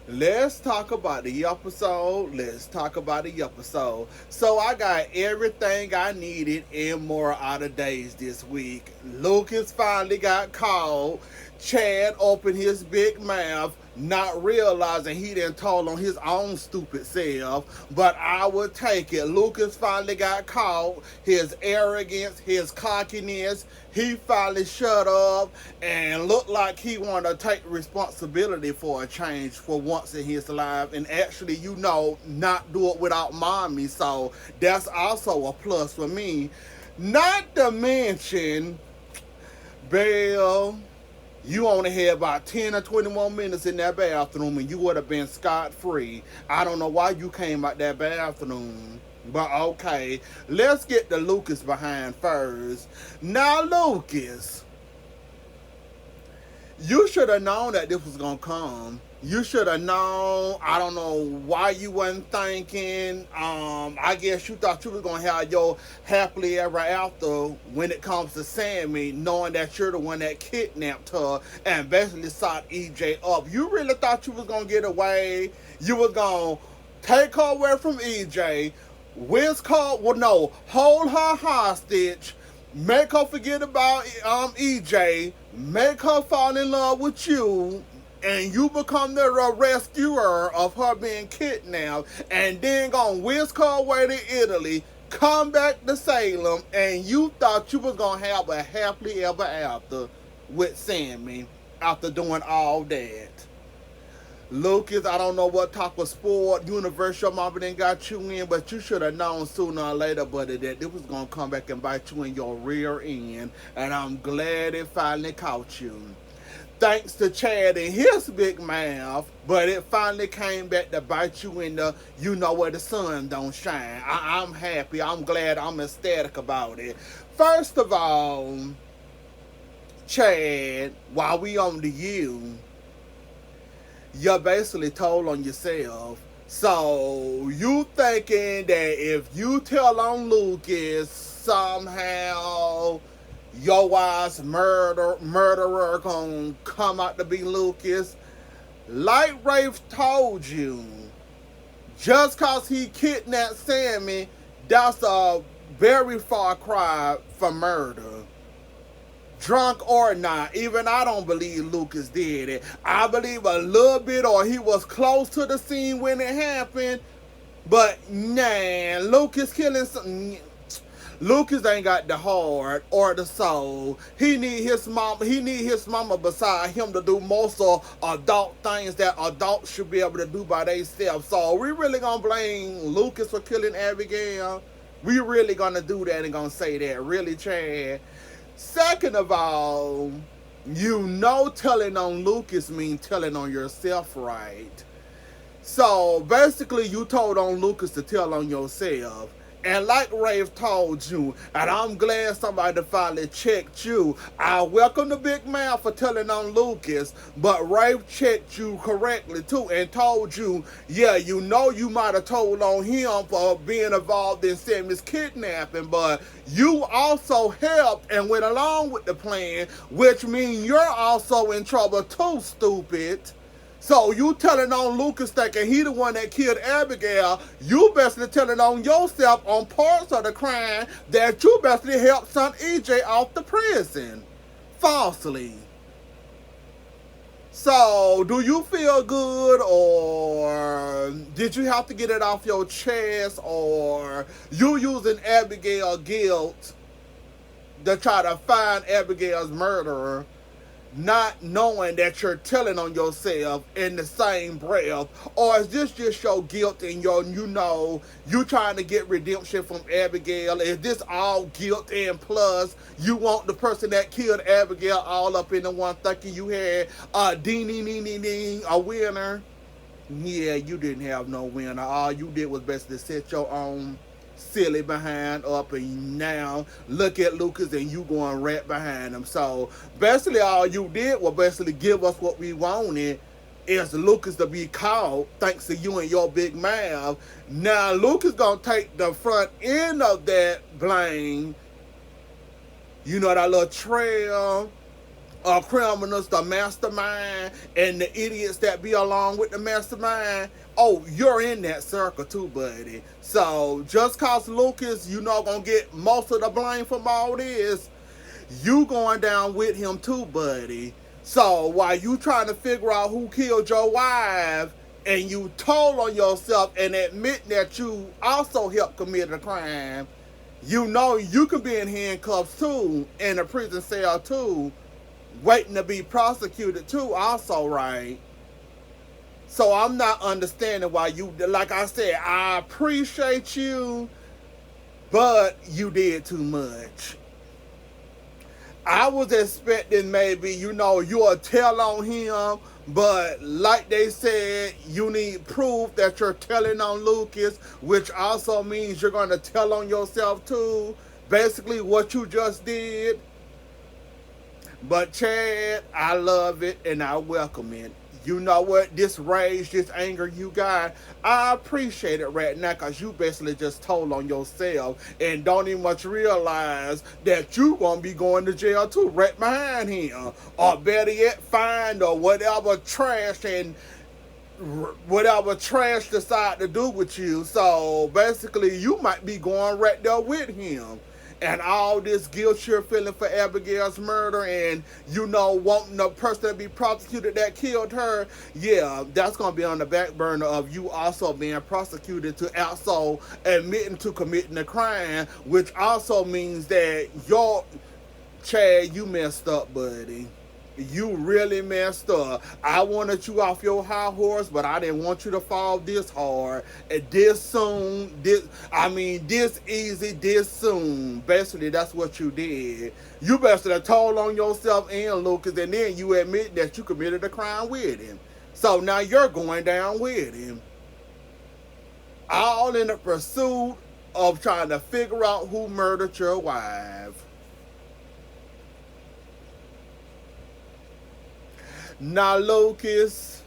Let's talk about the episode. Let's talk about the episode. So I got everything I needed and more out of days this week. Lucas finally got called. Chad opened his big mouth, not realizing he didn't told on his own stupid self. But I would take it. Lucas finally got caught. His arrogance, his cockiness, he finally shut up and looked like he wanted to take responsibility for a change for once in his life and actually, not do it without mommy. So that's also a plus for me. Not to mention, Belle, you only had about 10 or 20 more minutes in that bathroom and you would have been scot free. I don't know why you came out that bathroom. But okay, let's get the Lucas behind first. Now, Lucas, you should have known that this was gonna come. You should have known. I don't know why you wasn't thinking. I guess you thought you was gonna have your happily ever after when it comes to Sammy, knowing that you're the one that kidnapped her and basically sought EJ up. You really thought you was gonna get away. You was gonna take her away from EJ, hold her hostage, make her forget about EJ, make her fall in love with you, and you become the rescuer of her being kidnapped, and then gonna whisk her away to Italy, come back to Salem, and you thought you was gonna have a happily ever after with Sammy after doing all that. Lucas, I don't know what type of sport universe your mama didn't got you in, but you should have known sooner or later, buddy, that it was gonna come back and bite you in your rear end. And I'm glad it finally caught you. Thanks to Chad and his big mouth, but it finally came back to bite you in the where the sun don't shine. I'm happy. I'm glad. I'm ecstatic about it. First of all, Chad, while we on to you're basically told on yourself. So you thinking that if you tell on Lucas, somehow your wife's murderer gonna come out to be Lucas? Like Rafe told you, just cause he kidnapped Sammy, that's a very far cry from murder. Drunk or not, even I don't believe Lucas did it. I believe a little bit, or he was close to the scene when it happened. But nah, Lucas ain't got the heart or the soul. He need his mom. He need his mama beside him to do most of adult things that adults should be able to do by themselves. So we really gonna blame Lucas for killing Abigail? We really gonna do that and gonna say that? Really, Chad? Second of all, telling on Lucas means telling on yourself, right? So basically, you told on Lucas to tell on yourself. And like Rafe told you, and I'm glad somebody finally checked you. I welcome the big man for telling on Lucas, but Rafe checked you correctly too and told you, yeah, you might have told on him for being involved in Sammy's kidnapping, but you also helped and went along with the plan, which means you're also in trouble too, stupid. So you telling on Lucas thinking he the one that killed Abigail, you basically telling on yourself on parts of the crime that you basically helped son EJ off the prison. Falsely. So, do you feel good, or did you have to get it off your chest, or you using Abigail's guilt to try to find Abigail's murderer, not knowing that you're telling on yourself in the same breath? Or is this just your guilt and you trying to get redemption from Abigail? Is this all guilt and plus you want the person that killed Abigail all up in the one thinking you had a winner? Yeah, you didn't have no winner. All you did was basically set your own silly behind up, and now look at Lucas and you going right behind him. So basically all you did was basically give us what we wanted, is Lucas to be caught thanks to you and your big mouth. Now Lucas gonna take the front end of that blame, that little trail criminals, the mastermind, and the idiots that be along with the mastermind, oh, you're in that circle too, buddy. So just cause Lucas, you know, gonna get most of the blame from all this, you going down with him too, buddy. So while you trying to figure out who killed your wife, and you told on yourself and admit that you also helped commit a crime, you know you can be in handcuffs too, in a prison cell too, waiting to be prosecuted too, also, right? So I'm not understanding why you, like I said, I appreciate you, but you did too much. I was expecting maybe, you know, you'll tell on him, but like they said, you need proof that you're telling on Lucas, which also means you're going to tell on yourself too. Basically, what you just did. But Chad, I love it and I welcome it. You know what? This rage, this anger you got, I appreciate it right now because you basically just told on yourself and don't even much realize that you going to be going to jail too, right behind him. Or better yet, fined or whatever trash decide to do with you. So basically, you might be going right there with him. And all this guilt you're feeling for Abigail's murder and, you know, wanting the person to be prosecuted that killed her, yeah, that's going to be on the back burner of you also being prosecuted to also admitting to committing a crime, which also means that Chad, you messed up, buddy. You really messed up. I wanted you off your high horse, but I didn't want you to fall this hard and this soon. This easy, this soon. Basically, that's what you did. You basically told on yourself and Lucas, and then you admit that you committed a crime with him. So now you're going down with him. All in the pursuit of trying to figure out who murdered your wife. Now, Lucas,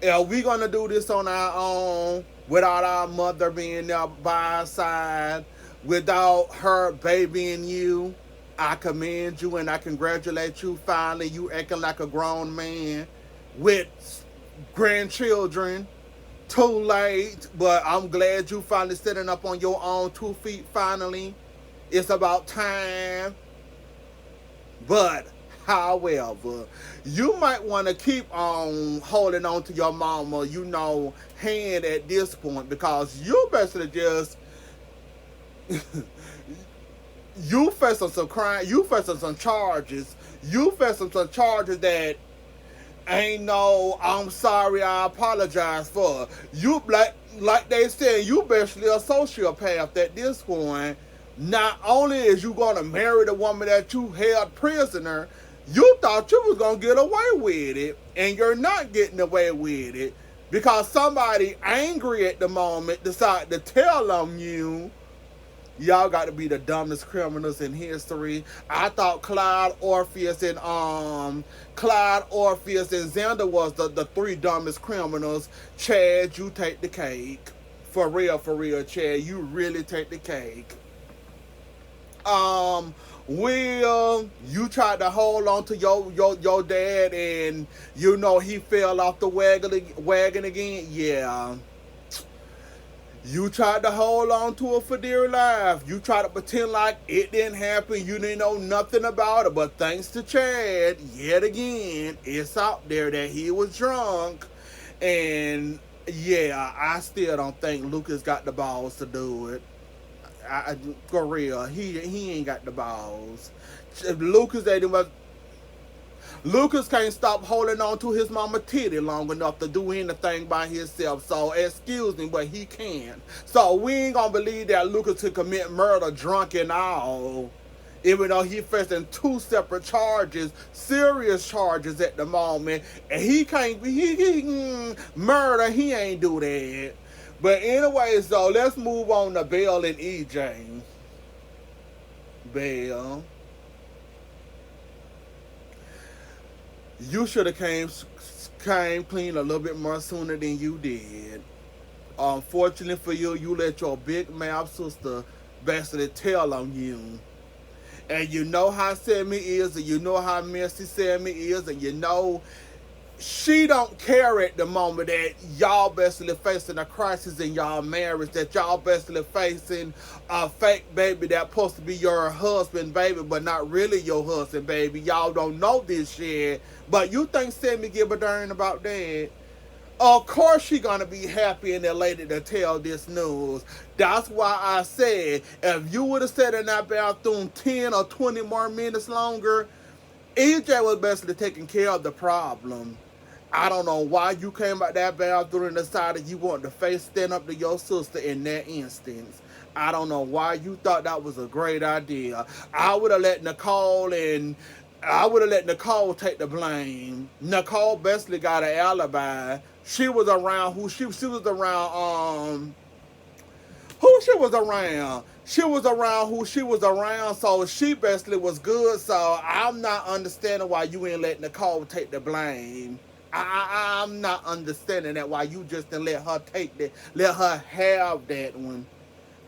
are we going to do this on our own without our mother being there by our side, without her babying you? I commend you and I congratulate you. Finally, you acting like a grown man with grandchildren. Too late, but I'm glad you finally sitting up on your own 2 feet finally. It's about time. But however, you might want to keep on holding on to your mama, you know, hand at this point because you basically just you facing some crime, you facing some charges, that ain't no I'm sorry, I apologize for. You like they said, you basically a sociopath at this point. Not only is you gonna marry the woman that you held prisoner, you thought you was gonna get away with it, and you're not getting away with it because somebody angry at the moment decided to tell on you. Y'all got to be the dumbest criminals in history. I thought Clyde, Orpheus, and Xander was the 3 dumbest criminals. Chad, you take the cake. For real, Chad, you really take the cake. Will, you tried to hold on to your dad and you know he fell off the wagon again? Yeah. You tried to hold on to it for dear life. You tried to pretend like it didn't happen. You didn't know nothing about it. But thanks to Chad, yet again, it's out there that he was drunk. And yeah, I still don't think Lucas got the balls to do it. For real, he ain't got the balls. Lucas can't stop holding on to his mama titty long enough to do anything by himself. So excuse me, but he can't. So we ain't gonna believe that Lucas could commit murder drunk and all, even though he facing 2 separate charges, serious charges at the moment, and he can't. Murder. He ain't do that. But anyways, though, let's move on to Belle and EJ. Belle, you should have came clean a little bit more sooner than you did. Unfortunately for you, you let your big mouth sister basically tell on you. And you know how Sammy is, and you know how messy Sammy is, and you know she don't care at the moment that y'all basically facing a crisis in y'all marriage, that y'all basically facing a fake baby that's supposed to be your husband baby, but not really your husband baby. Y'all don't know this shit, but you think Sammy give a darn about that? Of course she gonna be happy and elated to tell this news. That's why I said if you would have sat in that bathroom 10 or 20 more minutes longer, EJ was basically taking care of the problem. I don't know why you came out that bathroom and decided you wanted to face stand up to your sister in that instance. I don't know why you thought that was a great idea. I would have let Nicole take the blame. Nicole basically got an alibi. She was around she was around who she was around. She was around who she was around, so she basically was good. So I'm not understanding why you ain't let Nicole take the blame. I'm not understanding that why you just didn't let her take that, let her have that one.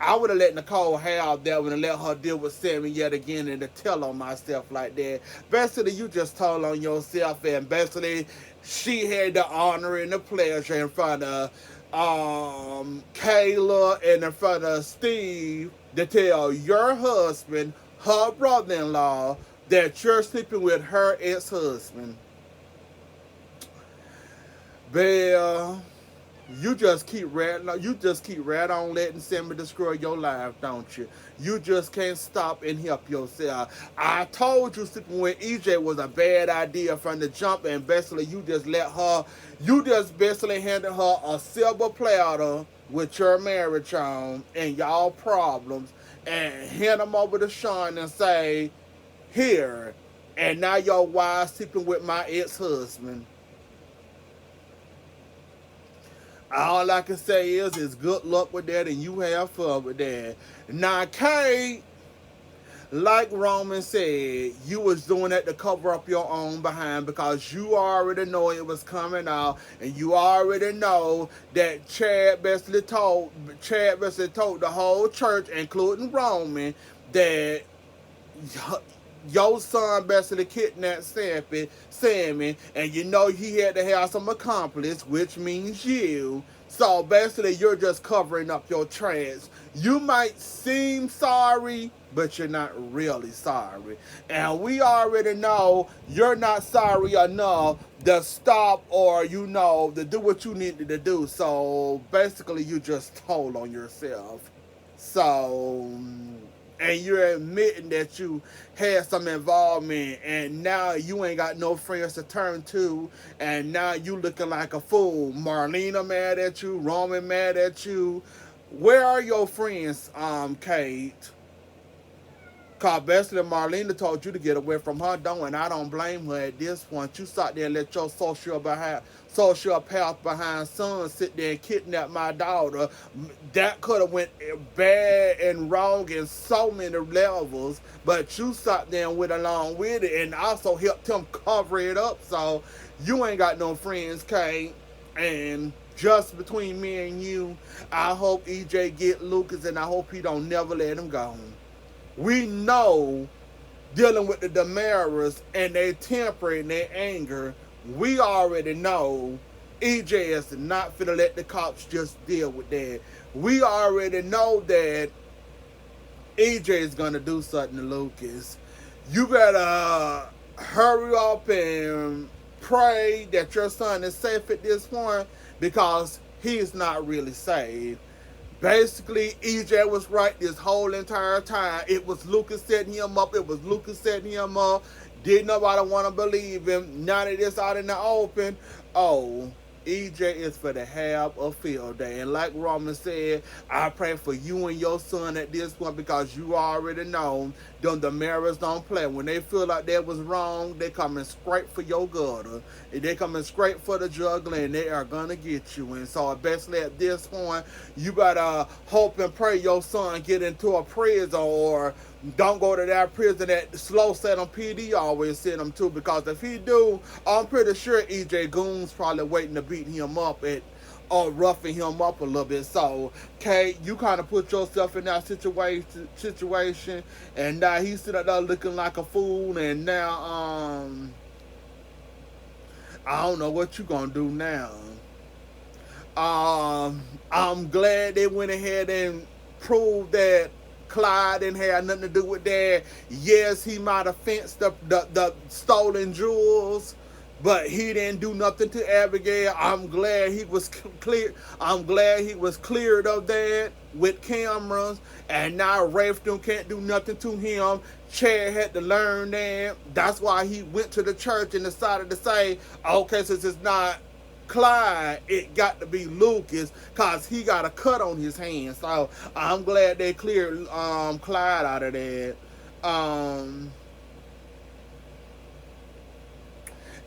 I would have let Nicole have that one and let her deal with Sammy yet again and to tell on myself like that. Basically, you just told on yourself, and basically, she had the honor and the pleasure in front of Kayla and in front of Steve to tell your husband, her brother-in-law, that you're sleeping with her ex-husband. Belle, you just keep right on letting Sammy destroy your life, don't you? You just can't stop and help yourself. I told you sleeping with EJ was a bad idea from the jump, and basically you just basically handed her a silver platter with your marriage on and y'all problems, and hand them over to Sean and say, here, and now your wife sleeping with my ex-husband. All I can say is good luck with that and you have fun with that. Now, Kate, like Roman said, you was doing that to cover up your own behind because you already know it was coming out, and you already know that Chad basically told the whole church, including Roman, that your son basically kidnapped Sammy, and you know he had to have some accomplice, which means you. So basically, you're just covering up your tracks. You might seem sorry, but you're not really sorry. And we already know you're not sorry enough to stop or, to do what you needed to do. So basically, you just told on yourself. So, and you're admitting that you had some involvement, and now you ain't got no friends to turn to, and now you looking like a fool. Marlena mad at you, Roman mad at you. Where are your friends, Kate? Cause basically Marlena told you to get away from her, though, and I don't blame her at this point. You sat there and let your sociopath behind son sit there and kidnap my daughter. That could have went bad and wrong in so many levels, but you sat there and went along with it and also helped him cover it up. So you ain't got no friends, Kate. And just between me and you, I hope EJ get Lucas, and I hope he don't never let him go. We know, dealing with the Damaras and their temper and their anger, we already know EJ is not finna let the cops just deal with that. We already know that EJ is gonna do something to Lucas. You better hurry up and pray that your son is safe at this point, because he's not really safe. Basically, EJ was right this whole entire time. It was Lucas setting him up. Didn't nobody want to believe him. Now that it's out in the open, oh, EJ is for to have a field day. And like Roman said, I pray for you and your son at this point, because you already know them the Maras don't play. When they feel like that was wrong, they coming straight for your gutter. And they coming straight for the juggler, and they are gonna get you. And so basically at this point, you better hope and pray your son get into a prison, or don't go to that prison that Slow said on PD always send him to, because if he do, I'm pretty sure EJ Goon's probably waiting to beat him up or roughing him up a little bit. So, Kate, you kind of put yourself in that situation, and now he's sitting there looking like a fool, and now I don't know what you gonna do now. I'm glad they went ahead and proved that Clyde didn't have nothing to do with that. Yes, he might have fenced the stolen jewels, but he didn't do nothing to Abigail. I'm glad he was clear. I'm glad he was cleared of that with cameras, and now Rafton can't do nothing to him. Chad had to learn that. That's why he went to the church and decided to say, okay, since it's not Clyde, it got to be Lucas, cause he got a cut on his hand. So I'm glad they cleared Clyde out of that.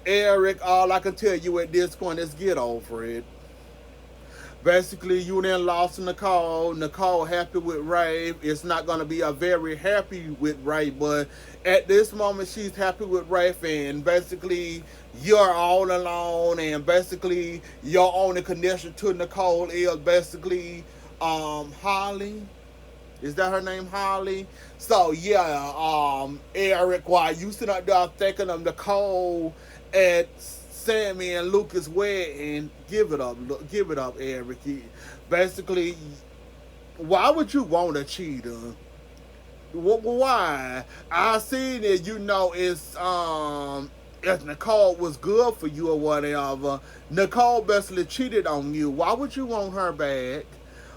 Eric, all I can tell you at this point is get over it. Basically, you then lost Nicole. Nicole happy with Ray. It's not going to be a very happy with Ray, but at this moment, she's happy with Ray. And basically, you're all alone. And basically, your only connection to Nicole is basically Holly. Is that her name, Holly? So yeah, Eric, while you sit up there thinking of Nicole at Sammy and Lucas' wedding, give it up, Eric. Basically, why would you want a cheater? Why? I seen it. If Nicole was good for you or whatever, Nicole basically cheated on you. Why would you want her back?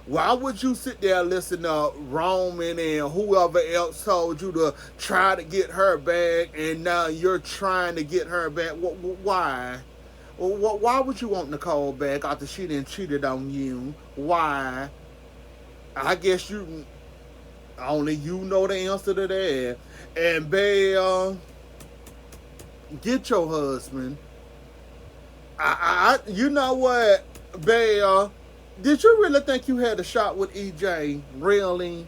Why would you sit there and listen to Roman and whoever else told you to try to get her back, and now you're trying to get her back? Why? Why would you want Nicole back after she done cheated on you? Why? I guess only you know the answer to that. And Belle, get your husband. You know what, Belle? Did you really think you had a shot with EJ? Really?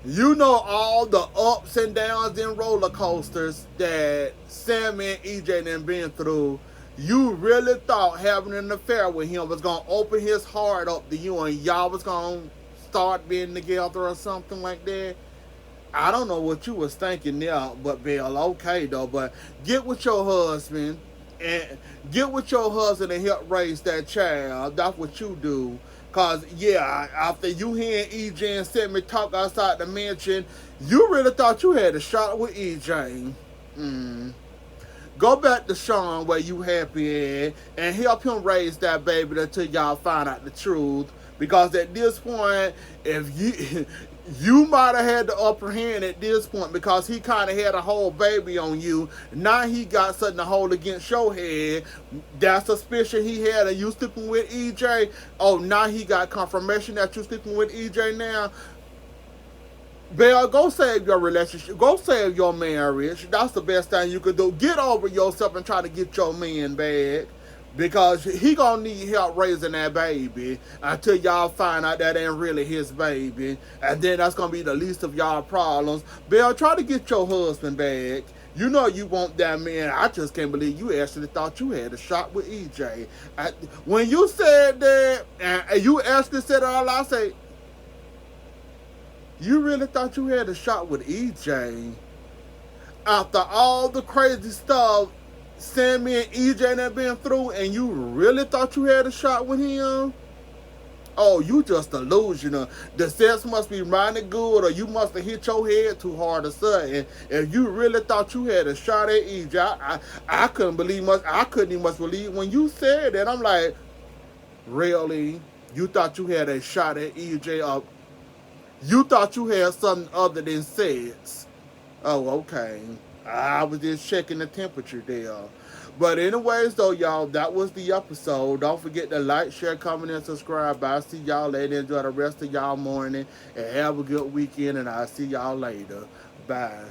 You know all the ups and downs and roller coasters that Sammy and EJ done been through. You really thought having an affair with him was going to open his heart up to you and y'all was going to start being together or something like that? I don't know what you was thinking there, but Belle, okay though, but get with your husband and help raise that child. That's what you do. Cause yeah, after you hearing EJ and Sammy talk outside the mansion, you really thought you had a shot with EJ. Go back to Sean where you happy at and help him raise that baby until y'all find out the truth. Because at this point, if you might have had the upper hand at this point because he kind of had a whole baby on you. Now he got something to hold against your head. That suspicion he had of you sleeping with EJ. Oh, now he got confirmation that you sleeping with EJ now. Belle, go save your relationship. Go save your marriage. That's the best thing you could do. Get over yourself and try to get your man back. Because he gonna need help raising that baby until y'all find out that ain't really his baby. And then that's gonna be the least of y'all problems. Belle, try to get your husband back. You know you want that man. I just can't believe you actually thought you had a shot with EJ. When you said that, and you actually said it all, I say, you really thought you had a shot with EJ? After all the crazy stuff Sammy and EJ have been through, and you really thought you had a shot with him? Oh, you just delusional. The sex must be running good, or you must have hit your head too hard or something. If you really thought you had a shot at EJ, I couldn't believe much. I couldn't even much believe when you said that. I'm like, really? You thought you had a shot at EJ? You thought you had something other than sex? Oh, okay. I was just checking the temperature there. But anyways, though, y'all, that was the episode. Don't forget to like, share, comment, and subscribe. I'll see y'all later. Enjoy the rest of y'all morning. And have a good weekend. And I'll see y'all later. Bye.